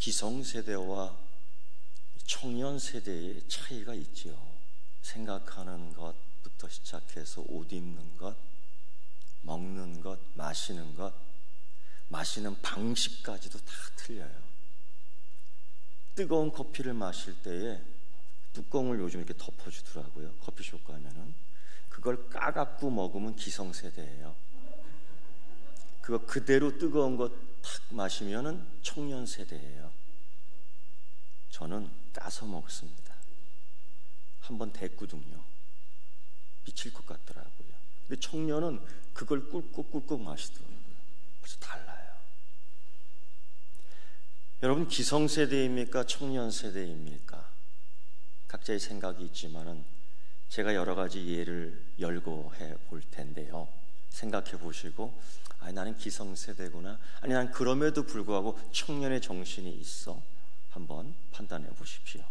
기성세대와 청년세대의 차이가 있지요. 생각하는 것부터 시작해서 옷 입는 것, 먹는 것, 마시는 것, 마시는 방식까지도 다 틀려요. 뜨거운 커피를 마실 때에 뚜껑을 요즘 이렇게 덮어주더라고요. 커피숍 가면은. 그걸 까갖고 먹으면 기성세대예요. 그거 그대로 뜨거운 거 탁 마시면은 청년세대예요. 저는 까서 먹습니다. 한번 됐거든요. 미칠 것 같더라고요. 근데 청년은 그걸 꿀꺽꿀꺽 마시더라고요. 벌써 달라요. 여러분, 기성세대입니까? 청년세대입니까? 각자의 생각이 있지만은 제가 여러 가지 예를 열고 해볼 텐데요. 생각해 보시고, 나는 기성세대구나, 아니 난 그럼에도 불구하고 청년의 정신이 있어, 한번 판단해 보십시오.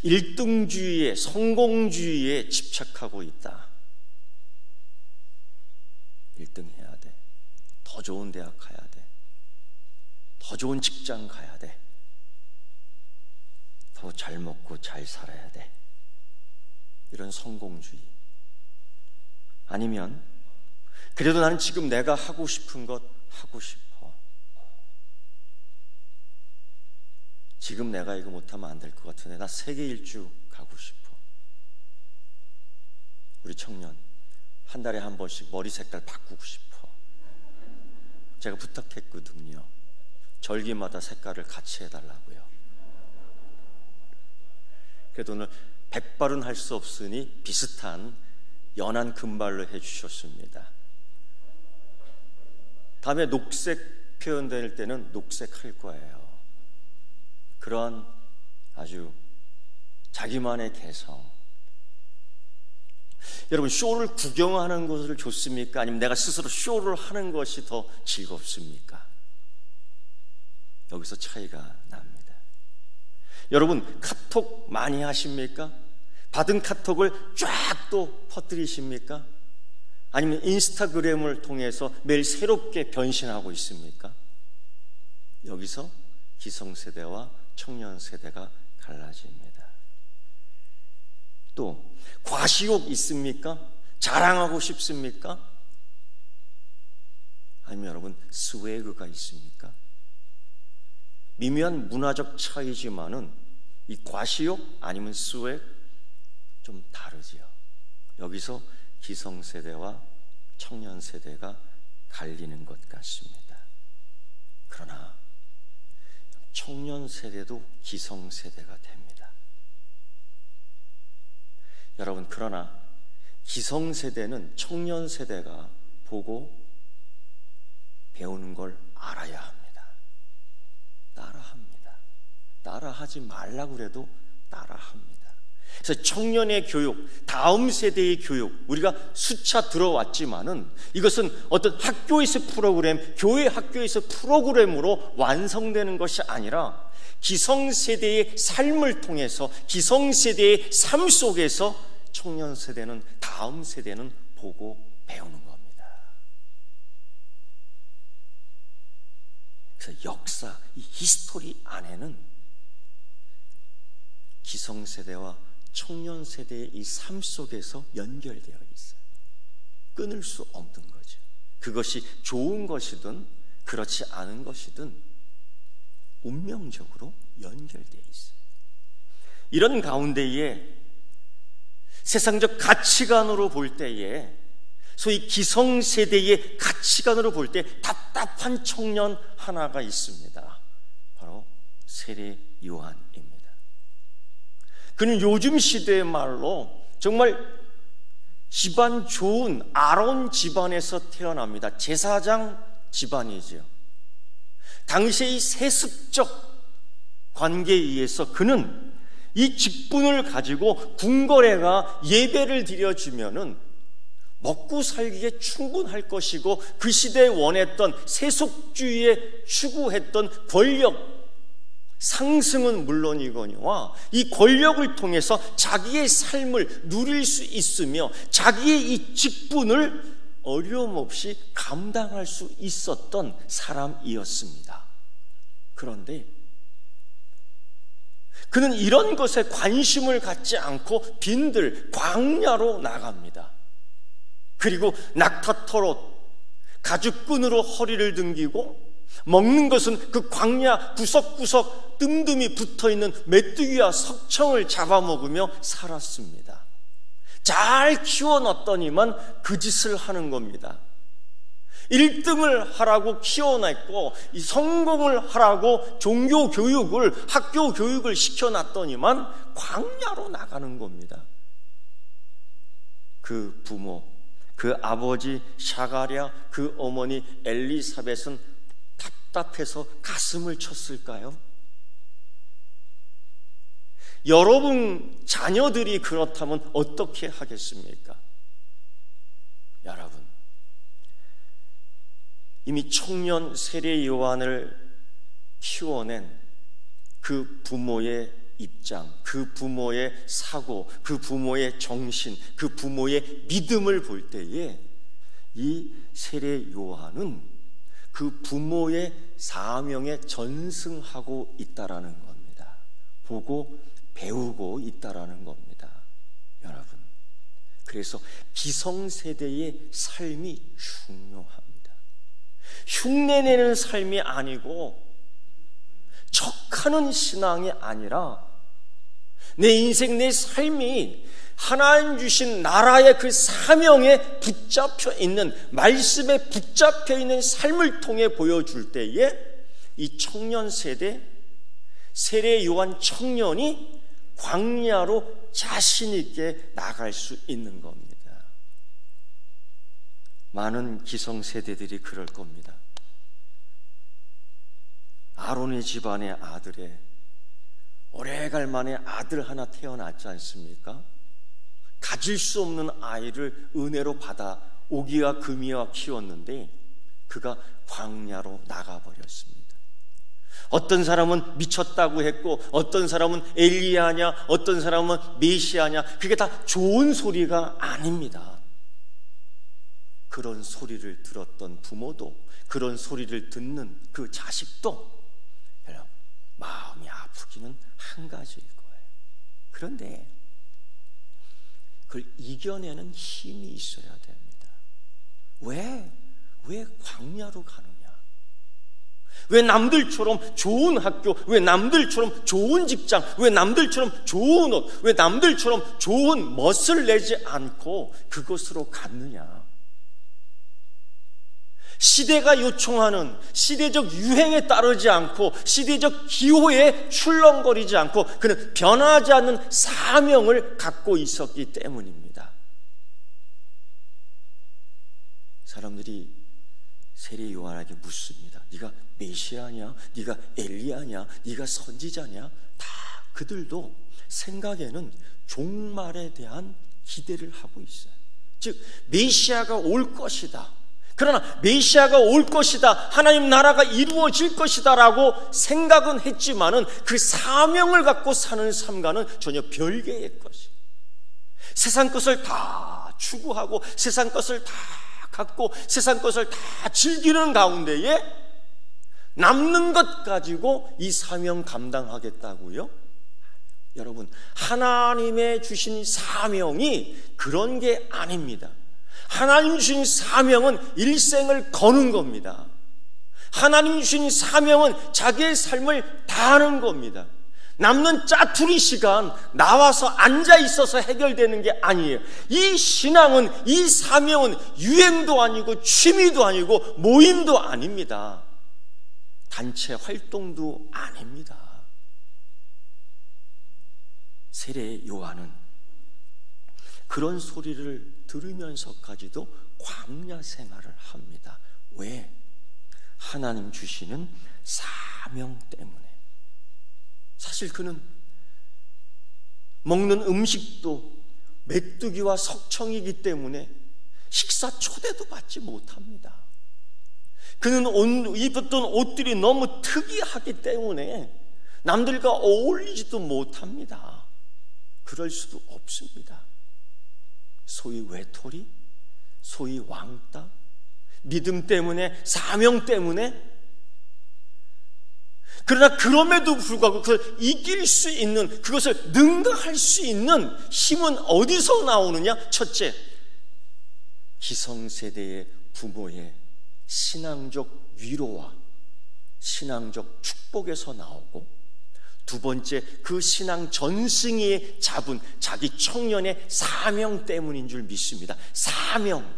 1등주의에, 성공주의에 집착하고 있다. 1등 해야 돼. 더 좋은 대학 가야 돼. 더 좋은 직장 가야 돼. 더 잘 먹고 잘 살아야 돼. 이런 성공주의. 아니면 그래도 나는 지금 내가 하고 싶은 것 하고 싶어. 지금 내가 이거 못하면 안 될 것 같은데 나 세계 일주 가고 싶어. 우리 청년 한 달에 한 번씩 머리 색깔 바꾸고 싶어. 제가 부탁했거든요. 절기마다 색깔을 같이 해달라고요. 그래도 오늘 백발은 할 수 없으니 비슷한 연한 금발로 해주셨습니다. 다음에 녹색 표현될 때는 녹색 할 거예요. 그런 아주 자기만의 개성. 여러분, 쇼를 구경하는 것을 좋습니까? 아니면 내가 스스로 쇼를 하는 것이 더 즐겁습니까? 여기서 차이가 납니다. 여러분, 카톡 많이 하십니까? 받은 카톡을 쫙 또 퍼뜨리십니까? 아니면 인스타그램을 통해서 매일 새롭게 변신하고 있습니까? 여기서 기성세대와 청년세대가 갈라집니다. 또 과시욕 있습니까? 자랑하고 싶습니까? 아니면 여러분 스웨그가 있습니까? 미묘한 문화적 차이지만은 이 과시욕 아니면 스웨그 좀 다르지요. 여기서 기성세대와 청년세대가 갈리는 것 같습니다. 그러나 청년세대도 기성세대가 됩니다. 여러분, 그러나 기성세대는 청년세대가 보고 배우는 걸 알아야 합니다. 따라합니다. 따라하지 말라고 그래도 따라합니다. 그래서 청년의 교육, 다음 세대의 교육, 우리가 수차 들어왔지만은 이것은 어떤 학교에서 프로그램, 교회 학교에서 프로그램으로 완성되는 것이 아니라 기성세대의 삶을 통해서, 기성세대의 삶 속에서 청년 세대는, 다음 세대는 보고 배우는 겁니다. 그래서 역사, 이 히스토리 안에는 기성세대와 청년세대의 이 삶 속에서 연결되어 있어요. 끊을 수 없는 거죠. 그것이 좋은 것이든 그렇지 않은 것이든 운명적으로 연결되어 있어요. 이런 가운데에 세상적 가치관으로 볼 때에, 소위 기성세대의 가치관으로 볼 때 답답한 청년 하나가 있습니다. 바로 세례 요한입니다. 그는 요즘 시대의 말로 정말 집안 좋은 아론 집안에서 태어납니다. 제사장 집안이죠. 당시의 세습적 관계에 의해서 그는 이 직분을 가지고 궁궐에가 예배를 드려주면은 먹고 살기에 충분할 것이고, 그 시대에 원했던 세속주의에 추구했던 권력 상승은 물론이거니와 이 권력을 통해서 자기의 삶을 누릴 수 있으며 자기의 이 직분을 어려움 없이 감당할 수 있었던 사람이었습니다. 그런데 그는 이런 것에 관심을 갖지 않고 빈들 광야로 나갑니다. 그리고 낙타터로 가죽끈으로 허리를 등기고 먹는 것은 그 광야 구석구석 뜸뜸이 붙어있는 메뚜기와 석청을 잡아먹으며 살았습니다. 잘 키워놨더니만 그 짓을 하는 겁니다. 1등을 하라고 키워냈고 이 성공을 하라고 종교 교육을, 학교 교육을 시켜놨더니만 광야로 나가는 겁니다. 그 부모, 그 아버지 샤가랴, 그 어머니 엘리사벳은 답답해서 가슴을 쳤을까요? 여러분 자녀들이 그렇다면 어떻게 하겠습니까? 여러분, 이미 청년 세례 요한을 키워낸 그 부모의 입장, 그 부모의 사고, 그 부모의 정신, 그 부모의 믿음을 볼 때에 이 세례 요한은 그 부모의 사명에 전승하고 있다라는 겁니다. 보고 배우고 있다라는 겁니다. 여러분, 그래서 기성세대의 삶이 중요합니다. 흉내내는 삶이 아니고 척하는 신앙이 아니라 내 인생, 내 삶이 하나님 주신 나라의 그 사명에 붙잡혀 있는, 말씀에 붙잡혀 있는 삶을 통해 보여줄 때에 이 청년 세대, 세례 요한 청년이 광야로 자신 있게 나갈 수 있는 겁니다. 많은 기성세대들이 그럴 겁니다. 아론의 집안의 아들에 오래갈 만에 아들 하나 태어났지 않습니까? 가질 수 없는 아이를 은혜로 받아 오기와 금이와 키웠는데 그가 광야로 나가버렸습니다. 어떤 사람은 미쳤다고 했고, 어떤 사람은 엘리야냐, 어떤 사람은 메시아냐, 그게 다 좋은 소리가 아닙니다. 그런 소리를 들었던 부모도, 그런 소리를 듣는 그 자식도 여러분, 마음이 아프기는 한 가지일 거예요. 그런데 그걸 이겨내는 힘이 있어야 됩니다. 왜 광야로 가느냐? 왜 남들처럼 좋은 학교, 왜 남들처럼 좋은 직장, 왜 남들처럼 좋은 옷, 왜 남들처럼 좋은 멋을 내지 않고 그것으로 갔느냐? 시대가 요청하는 시대적 유행에 따르지 않고 시대적 기호에 출렁거리지 않고 그는 변하지 않는 사명을 갖고 있었기 때문입니다. 사람들이 세례 요한에게 묻습니다. 네가 메시아냐? 네가 엘리야냐? 네가 선지자냐? 다 그들도 생각에는 종말에 대한 기대를 하고 있어요. 즉 메시아가 올 것이다. 그러나 메시아가 올 것이다, 하나님 나라가 이루어질 것이다 라고 생각은 했지만은 그 사명을 갖고 사는 삶과는 전혀 별개의 것이, 세상 것을 다 추구하고 세상 것을 다 갖고 세상 것을 다 즐기는 가운데에 남는 것 가지고 이 사명 감당하겠다고요? 여러분, 하나님의 주신 사명이 그런 게 아닙니다. 하나님 주신 사명은 일생을 거는 겁니다. 하나님 주신 사명은 자기의 삶을 다하는 겁니다. 남는 짜투리 시간 나와서 앉아 있어서 해결되는 게 아니에요. 이 신앙은, 이 사명은 유행도 아니고 취미도 아니고 모임도 아닙니다. 단체 활동도 아닙니다. 세례 요한은 그런 소리를 들으면서까지도 광야 생활을 합니다. 왜? 하나님 주시는 사명 때문에. 사실 그는 먹는 음식도 메뚜기와 석청이기 때문에 식사 초대도 받지 못합니다. 그는 입었던 옷들이 너무 특이하기 때문에 남들과 어울리지도 못합니다. 그럴 수도 없습니다. 소위 외톨이, 소위 왕따, 믿음 때문에, 사명 때문에 그러나 그럼에도 불구하고 그걸 이길 수 있는, 그것을 능가할 수 있는 힘은 어디서 나오느냐? 첫째, 기성세대의 부모의 신앙적 위로와 신앙적 축복에서 나오고, 두 번째, 그 신앙 전승이 잡은 자기 청년의 사명 때문인 줄 믿습니다. 사명.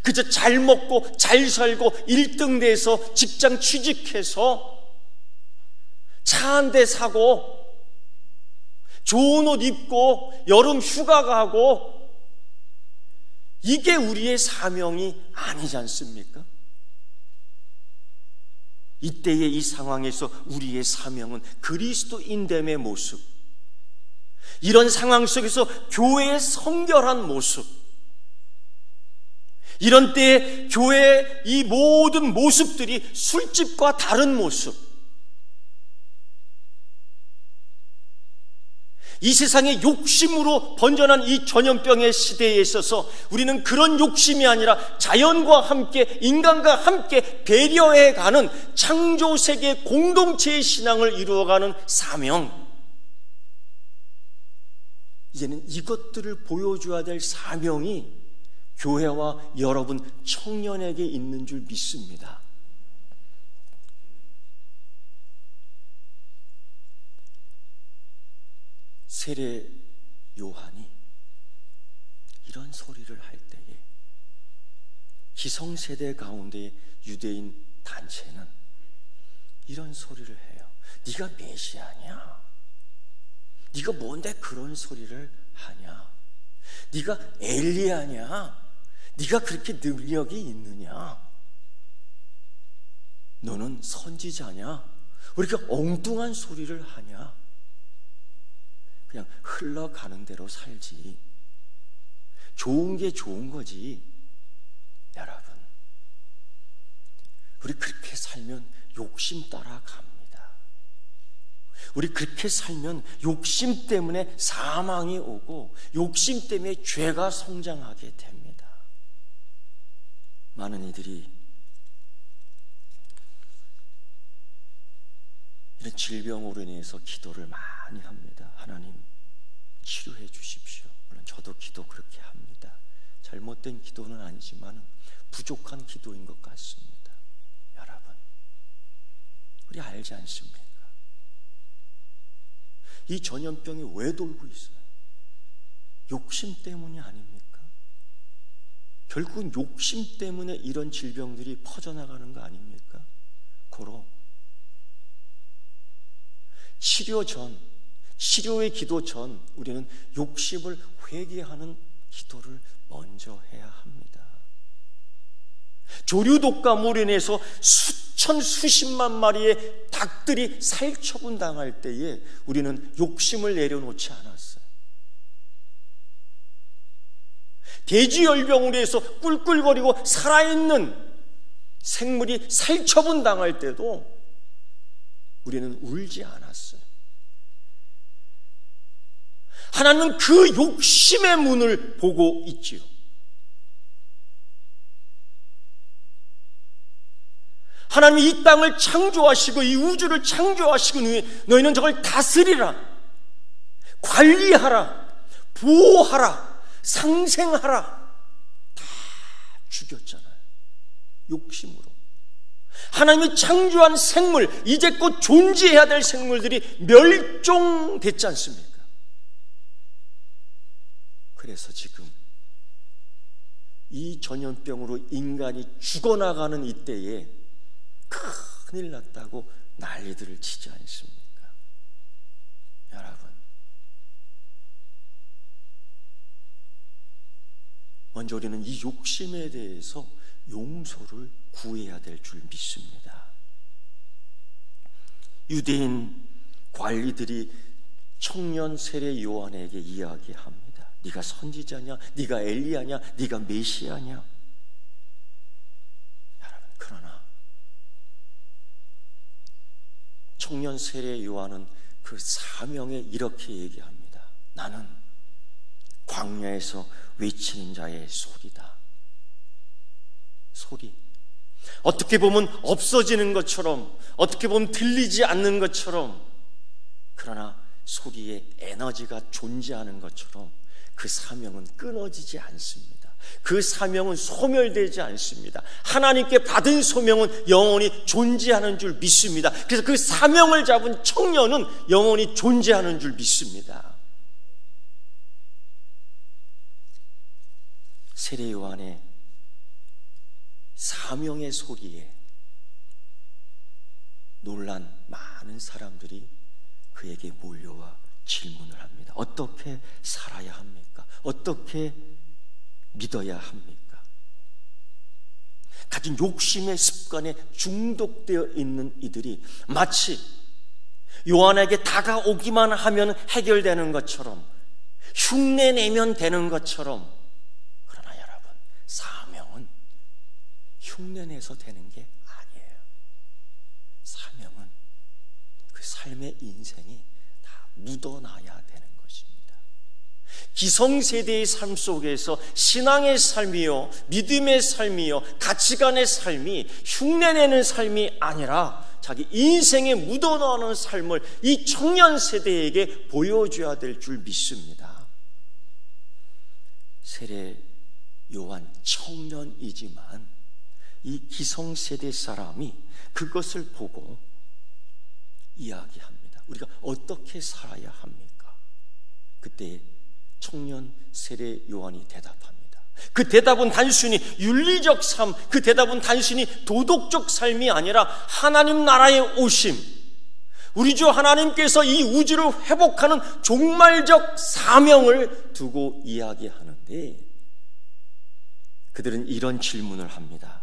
그저 잘 먹고 잘 살고 1등 돼서 직장 취직해서 차 한 대 사고 좋은 옷 입고 여름 휴가 가고, 이게 우리의 사명이 아니지 않습니까? 이때의 이 상황에서 우리의 사명은 그리스도인됨의 모습, 이런 상황 속에서 교회의 성결한 모습, 이런 때에 교회의 이 모든 모습들이 술집과 다른 모습, 이 세상의 욕심으로 번져난 이 전염병의 시대에 있어서 우리는 그런 욕심이 아니라 자연과 함께, 인간과 함께 배려해가는 창조세계 공동체의 신앙을 이루어가는 사명, 이제는 이것들을 보여줘야 될 사명이 교회와 여러분 청년에게 있는 줄 믿습니다. 세례 요한이 이런 소리를 할 때에 기성세대 가운데 유대인 단체는 이런 소리를 해요. 네가 메시아냐? 네가 뭔데 그런 소리를 하냐? 네가 엘리야냐? 네가 그렇게 능력이 있느냐? 너는 선지자냐? 왜 이렇게 엉뚱한 소리를 하냐? 그냥 흘러가는 대로 살지. 좋은 게 좋은 거지. 여러분, 우리 그렇게 살면 욕심 따라갑니다. 우리 그렇게 살면 욕심 때문에 사망이 오고 욕심 때문에 죄가 성장하게 됩니다. 많은 이들이 이런 질병으로 인해서 기도를 많이 합니다. 하나님 치료해 주십시오. 물론 저도 기도 그렇게 합니다. 잘못된 기도는 아니지만 부족한 기도인 것 같습니다. 여러분, 우리 알지 않습니까? 이 전염병이 왜 돌고 있어요? 욕심 때문이 아닙니까? 결국은 욕심 때문에 이런 질병들이 퍼져나가는 거 아닙니까? 고로 치료의 기도 전 우리는 욕심을 회개하는 기도를 먼저 해야 합니다. 조류독감으로 인해서 수천 수십만 마리의 닭들이 살처분 당할 때에 우리는 욕심을 내려놓지 않았어요. 돼지열병으로 해서 꿀꿀거리고 살아있는 생물이 살처분 당할 때도 우리는 울지 않았어요. 하나님은 그 욕심의 문을 보고 있지요. 하나님이 이 땅을 창조하시고 이 우주를 창조하시고 너희는 저걸 다스리라, 관리하라, 보호하라, 상생하라. 다 죽였잖아요. 욕심으로. 하나님이 창조한 생물, 이제 곧 존재해야 될 생물들이 멸종됐지 않습니까? 그래서 지금 이 전염병으로 인간이 죽어나가는 이때에 큰일 났다고 난리들을 치지 않습니까? 여러분, 먼저 우리는 이 욕심에 대해서 용서를 구해야 될 줄 믿습니다. 유대인 관리들이 청년 세례 요한에게 이야기합니다. 네가 선지자냐? 네가 엘리야냐? 네가 메시아냐? 여러분, 그러나 청년 세례 요한은 그 사명에 이렇게 얘기합니다. 나는 광야에서 외치는 자의 소리다. 소리. 어떻게 보면 없어지는 것처럼, 어떻게 보면 들리지 않는 것처럼, 그러나 소리에 에너지가 존재하는 것처럼 그 사명은 끊어지지 않습니다. 그 사명은 소멸되지 않습니다. 하나님께 받은 소명은 영원히 존재하는 줄 믿습니다. 그래서 그 사명을 잡은 청년은 영원히 존재하는 줄 믿습니다. 세례 요한의 사명의 소리에 놀란 많은 사람들이 그에게 몰려와 질문을 합니다. 어떻게 살아야 합니까? 어떻게 믿어야 합니까? 가진 욕심의 습관에 중독되어 있는 이들이 마치 요한에게 다가오기만 하면 해결되는 것처럼, 흉내내면 되는 것처럼, 그러나 여러분, 사명은 흉내내서 되는 게 아니에요. 사명은 그 삶의 인생이 다 묻어나야 되는 것입니다. 기성세대의 삶 속에서 신앙의 삶이요, 믿음의 삶이요, 가치관의 삶이 흉내내는 삶이 아니라 자기 인생에 묻어나는 삶을 이 청년 세대에게 보여줘야 될 줄 믿습니다. 세례 요한 청년이지만 이 기성세대 사람이 그것을 보고 이야기합니다. 우리가 어떻게 살아야 합니까? 그때 청년 세례 요한이 대답합니다. 그 대답은 단순히 윤리적 삶, 그 대답은 단순히 도덕적 삶이 아니라 하나님 나라의 오심, 우리 주 하나님께서 이 우주를 회복하는 종말적 사명을 두고 이야기하는데, 그들은 이런 질문을 합니다.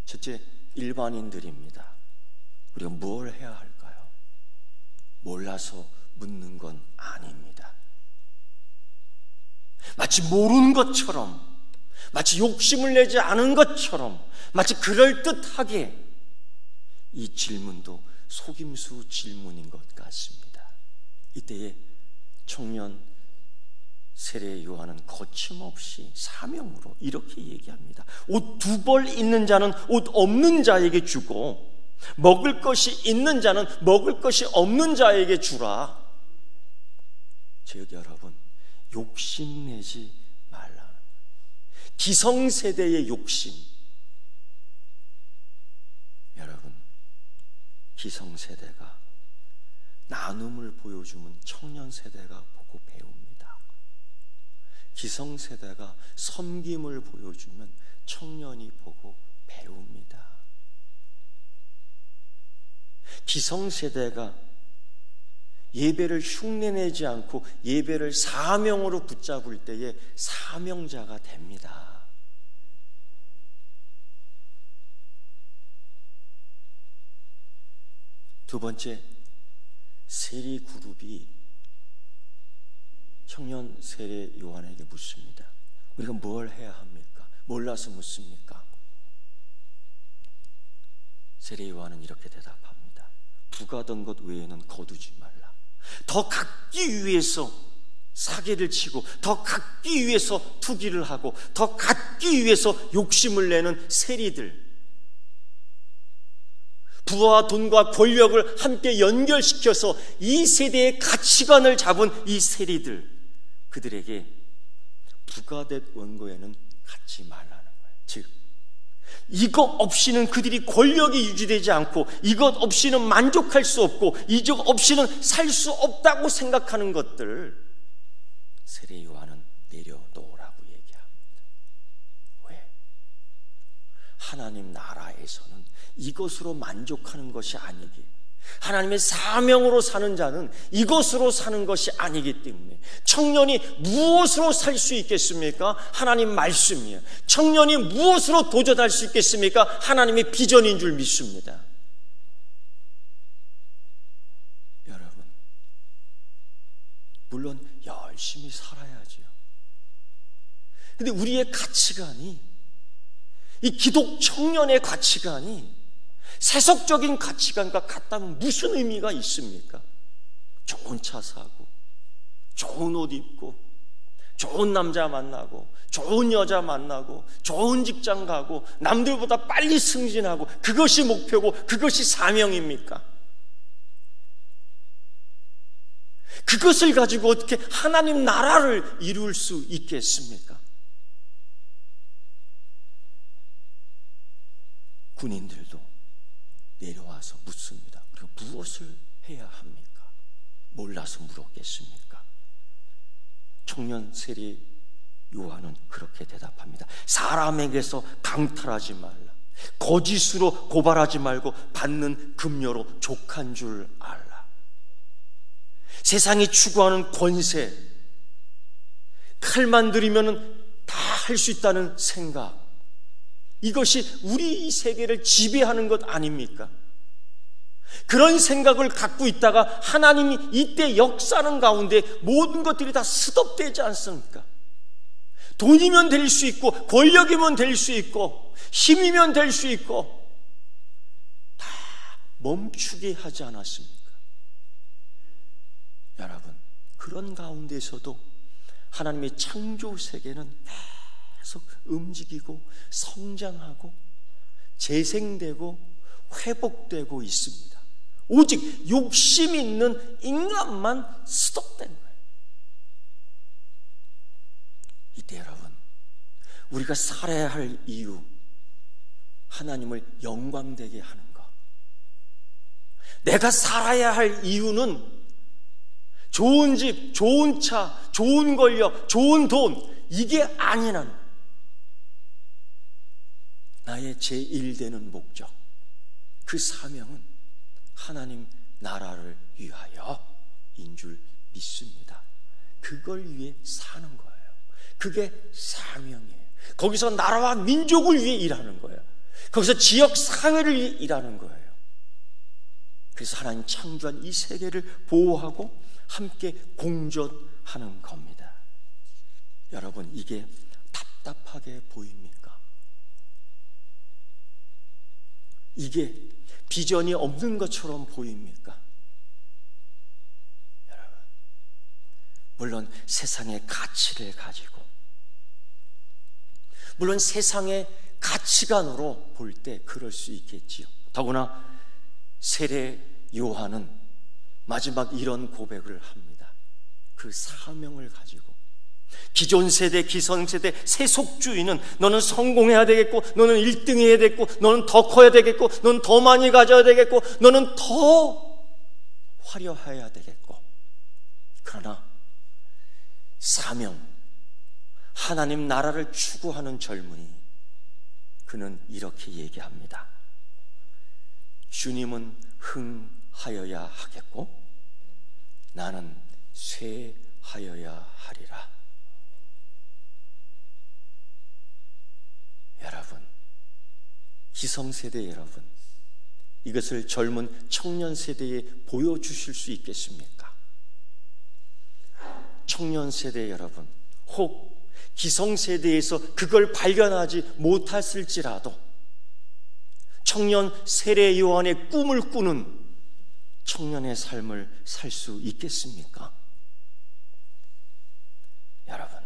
첫째, 일반인들입니다. 우리가 뭘 해야 할까요? 몰라서 묻는 건 아닙니다. 마치 모르는 것처럼, 마치 욕심을 내지 않은 것처럼, 마치 그럴듯하게 이 질문도 속임수 질문인 것 같습니다. 이때에 청년 세례 요한은 거침없이 사명으로 이렇게 얘기합니다. 옷 2벌 있는 자는 옷 없는 자에게 주고, 먹을 것이 있는 자는 먹을 것이 없는 자에게 주라. 즉 여러분, 욕심내지 말라. 기성세대의 욕심. 여러분, 기성세대가 나눔을 보여주면 청년세대가 보고 배웁니다. 기성세대가 섬김을 보여주면 청년이 보고 배웁니다. 기성세대가 예배를 흉내내지 않고 예배를 사명으로 붙잡을 때에 사명자가 됩니다. 두 번째, 세리 그룹이 청년 세례 요한에게 묻습니다. 우리가 뭘 해야 합니까? 몰라서 묻습니까? 세례 요한은 이렇게 대답합니다. 부가던 것 외에는 거두지 말라. 더 갖기 위해서 사기를 치고, 더 갖기 위해서 투기를 하고, 더 갖기 위해서 욕심을 내는 세리들, 부와 돈과 권력을 함께 연결시켜서 이 세대의 가치관을 잡은 이 세리들, 그들에게 부가된 원고에는 갖지 말라는 거예요. 즉, 이것 없이는 그들이 권력이 유지되지 않고, 이것 없이는 만족할 수 없고, 이것 없이는 살 수 없다고 생각하는 것들, 세례 요한은 내려놓으라고 얘기합니다. 왜? 하나님 나라에서는 이것으로 만족하는 것이 아니기, 하나님의 사명으로 사는 자는 이것으로 사는 것이 아니기 때문에, 청년이 무엇으로 살 수 있겠습니까? 하나님 말씀이에요. 청년이 무엇으로 도전할 수 있겠습니까? 하나님의 비전인 줄 믿습니다. 여러분, 물론 열심히 살아야죠. 근데 우리의 가치관이, 이 기독 청년의 가치관이 세속적인 가치관과 같다면 무슨 의미가 있습니까? 좋은 차 사고, 좋은 옷 입고, 좋은 남자 만나고 좋은 여자 만나고 좋은 직장 가고 남들보다 빨리 승진하고 그것이 목표고 그것이 사명입니까? 그것을 가지고 어떻게 하나님 나라를 이룰 수 있겠습니까? 군인들도 내려와서 묻습니다. 우리가 무엇을 해야 합니까? 몰라서 물었겠습니까? 청년 세례 요한은 그렇게 대답합니다. 사람에게서 강탈하지 말라. 거짓으로 고발하지 말고 받는 급료로 족한 줄 알라. 세상이 추구하는 권세, 칼만 들이면 다 할 수 있다는 생각, 이것이 우리 세계를 지배하는 것 아닙니까? 그런 생각을 갖고 있다가 하나님이 이때 역사하는 가운데 모든 것들이 다 스톱되지 않습니까? 돈이면 될 수 있고 권력이면 될 수 있고 힘이면 될 수 있고 다 멈추게 하지 않았습니까? 여러분, 그런 가운데서도 하나님의 창조 세계는 계속 움직이고 성장하고 재생되고 회복되고 있습니다. 오직 욕심 있는 인간만 스톱된 거예요. 이때 여러분, 우리가 살아야 할 이유, 하나님을 영광되게 하는 것. 내가 살아야 할 이유는 좋은 집, 좋은 차, 좋은 권력, 좋은 돈, 이게 아니라는 거예요. 나의 제1되는 목적, 그 사명은 하나님 나라를 위하여인 줄 믿습니다. 그걸 위해 사는 거예요. 그게 사명이에요. 거기서 나라와 민족을 위해 일하는 거예요. 거기서 지역 사회를 위해 일하는 거예요. 그래서 하나님 창조한 이 세계를 보호하고 함께 공존하는 겁니다. 여러분, 이게 답답하게 보입니까? 이게 비전이 없는 것처럼 보입니까? 여러분, 물론 세상의 가치를 가지고, 물론 세상의 가치관으로 볼 때 그럴 수 있겠지요. 더구나 세례 요한은 마지막 이런 고백을 합니다. 그 사명을 가지고 기존 세대, 기성세대, 세속주의는 너는 성공해야 되겠고, 너는 1등 해야 되겠고, 너는 더 커야 되겠고, 너는 더 많이 가져야 되겠고, 너는 더 화려해야 되겠고. 그러나 사명, 하나님 나라를 추구하는 젊은이, 그는 이렇게 얘기합니다. 주님은 흥하여야 하겠고 나는 쇠하여야 하리라. 여러분, 기성세대 여러분, 이것을 젊은 청년 세대에 보여주실 수 있겠습니까? 청년 세대 여러분, 혹 기성세대에서 그걸 발견하지 못했을지라도 청년 세례 요한의 꿈을 꾸는 청년의 삶을 살 수 있겠습니까? 여러분,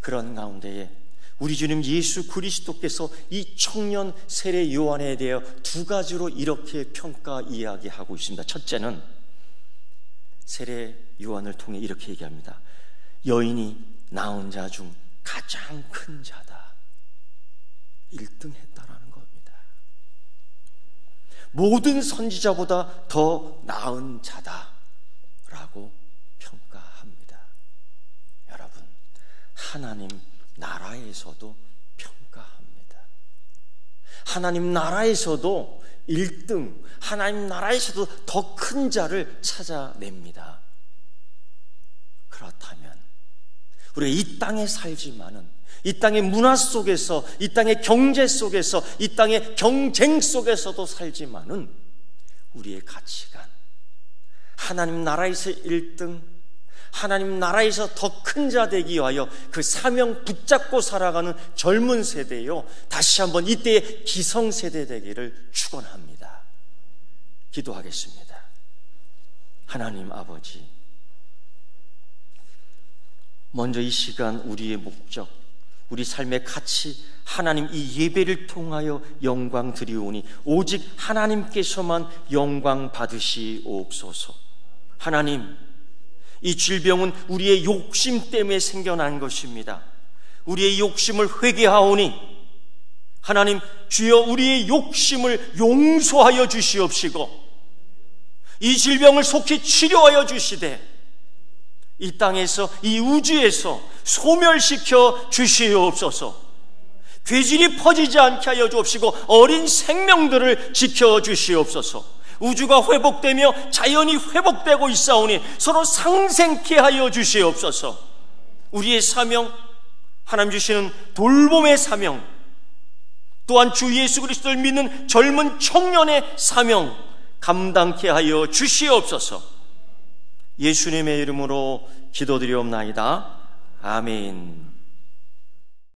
그런 가운데에 우리 주님 예수 그리스도께서 이 청년 세례 요한에 대해 두 가지로 이렇게 평가 이야기하고 있습니다. 첫째는 세례 요한을 통해 이렇게 얘기합니다. 여인이 낳은 자 중 가장 큰 자다. 1등 했다라는 겁니다. 모든 선지자보다 더 나은 자다라고 평가합니다. 여러분, 하나님 나라에서도 평가합니다. 하나님 나라에서도 1등, 하나님 나라에서도 더 큰 자를 찾아냅니다. 그렇다면 우리가 이 땅에 살지만은, 이 땅의 문화 속에서, 이 땅의 경제 속에서, 이 땅의 경쟁 속에서도 살지만은 우리의 가치관, 하나님 나라에서 1등, 하나님 나라에서 더 큰 자 되기 위하여 그 사명 붙잡고 살아가는 젊은 세대요, 다시 한번 이때의 기성세대 되기를 축원합니다. 기도하겠습니다. 하나님 아버지, 먼저 이 시간 우리의 목적, 우리 삶의 가치, 하나님 이 예배를 통하여 영광 드리오니 오직 하나님께서만 영광 받으시옵소서. 하나님, 이 질병은 우리의 욕심 때문에 생겨난 것입니다. 우리의 욕심을 회개하오니 하나님 주여 우리의 욕심을 용서하여 주시옵시고 이 질병을 속히 치료하여 주시되 이 땅에서 이 우주에서 소멸시켜 주시옵소서. 괴질이 퍼지지 않게 하여 주옵시고 어린 생명들을 지켜 주시옵소서. 우주가 회복되며 자연이 회복되고 있사오니 서로 상생케 하여 주시옵소서. 우리의 사명, 하나님 주시는 돌봄의 사명, 또한 주 예수 그리스도를 믿는 젊은 청년의 사명 감당케 하여 주시옵소서. 예수님의 이름으로 기도드리옵나이다. 아멘.